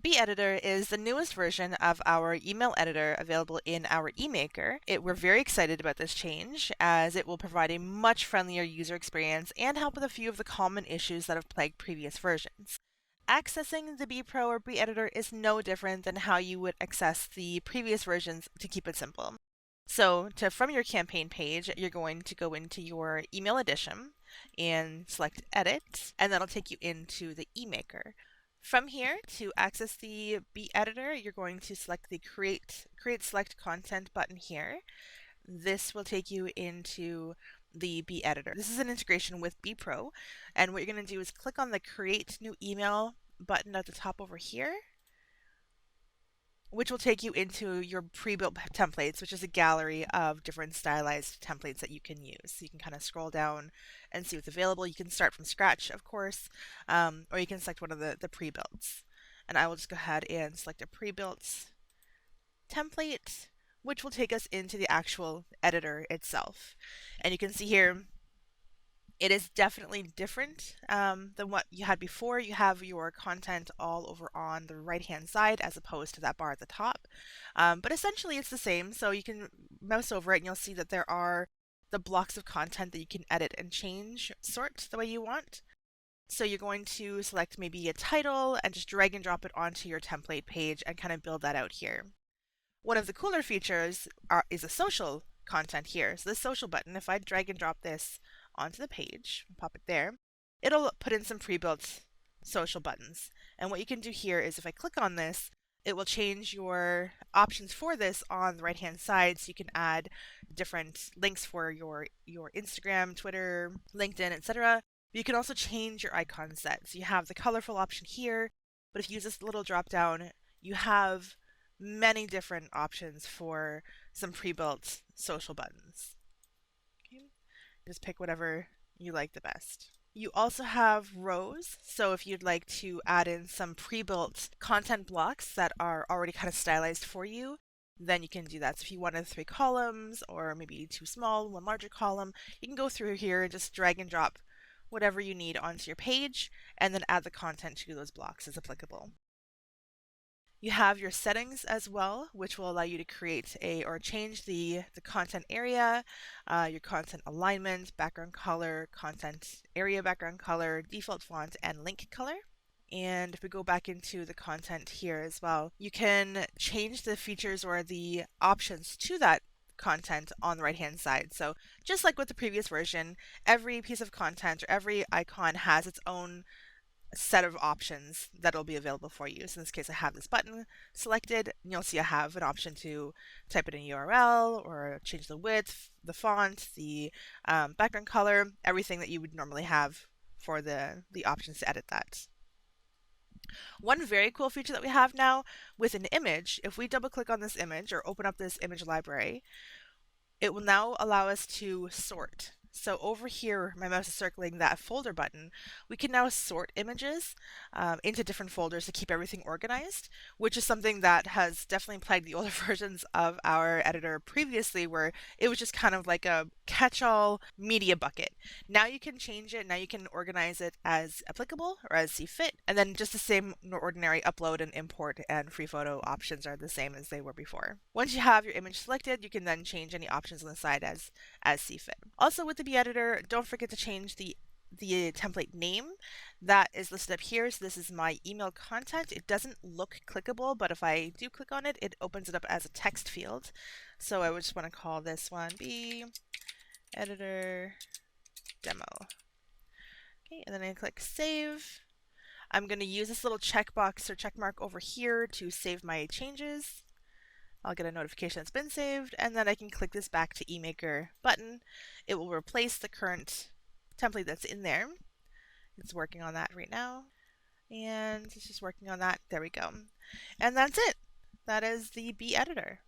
BeeEditor is the newest version of our email editor available in our eMaker. We're very excited about this change as it will provide a much friendlier user experience and help with a few of the common issues that have plagued previous versions. Accessing the BeePro or BeeEditor is no different than how you would access the previous versions to keep it simple. So from your campaign page, you're going to go into your email edition and select Edit, and that'll take you into the eMaker. From here, to access the BeeEditor, you're going to select the Create Select Content button here. This will take you into the BeeEditor. This is an integration with BeePro, and what you're going to do is click on the Create New Email button at the top over here, which will take you into your pre-built templates, which is a gallery of different stylized templates that you can use. So you can kind of scroll down and see what's available. You can start from scratch, of course, or you can select one of the pre-builts. And I will just go ahead and select a pre-built template, which will take us into the actual editor itself. And you can see here, it is definitely different than what you had before. You have your content all over on the right-hand side as opposed to that bar at the top. But essentially it's the same. So you can mouse over it and you'll see that there are the blocks of content that you can edit and change, sort the way you want. So you're going to select maybe a title and just drag and drop it onto your template page and kind of build that out here. One of the cooler features is a social content here. So this social button, if I drag and drop this onto the page, pop it there, it'll put in some pre-built social buttons. And what you can do here is if I click on this, it will change your options for this on the right-hand side, so you can add different links for your Instagram, Twitter, LinkedIn, etc. You can also change your icon set. So you have the colorful option here, but if you use this little drop down, you have many different options for some pre-built social buttons. Okay. Just pick whatever you like the best. You also have rows, so if you'd like to add in some pre-built content blocks that are already kind of stylized for you, then you can do that. So if you wanted 3 columns or maybe 2 small, 1 larger column, you can go through here and just drag and drop whatever you need onto your page and then add the content to those blocks as applicable. You have your settings as well, which will allow you to create or change the content area, your content alignment, background color, content area background color, default font, and link color. And if we go back into the content here as well, you can change the features or the options to that content on the right hand side. So just like with the previous version, every piece of content or every icon has its own set of options that'll be available for you. So in this case, I have this button selected, and you'll see I have an option to type in a URL or change the width, the font, the background color, everything that you would normally have for the options to edit that. One very cool feature that we have now with an image, if we double click on this image or open up this image library, it will now allow us to sort. So over here, my mouse is circling that folder button. We can now sort images into different folders to keep everything organized, which is something that has definitely plagued the older versions of our editor previously, where it was just kind of like a catch-all media bucket. Now you can change it. Now you can organize it as applicable or as see fit, and then just the same ordinary upload and import and free photo options are the same as they were before. Once you have your image selected, you can then change any options on the side as see fit. Also with the BeeEditor, don't forget to change the template name that is listed up here. So this is my email content. It doesn't look clickable, but if I do click on it, it opens it up as a text field. So I would just want to call this one BeeEditor Demo. Okay, and then I click Save. I'm going to use this little checkbox or check mark over here to save my changes. I'll get a notification that's been saved, and then I can click this back to eMaker button. It will replace the current template that's in there. It's working on that right now, and it's just working on that. There we go. And that's it. That is the BeeEditor.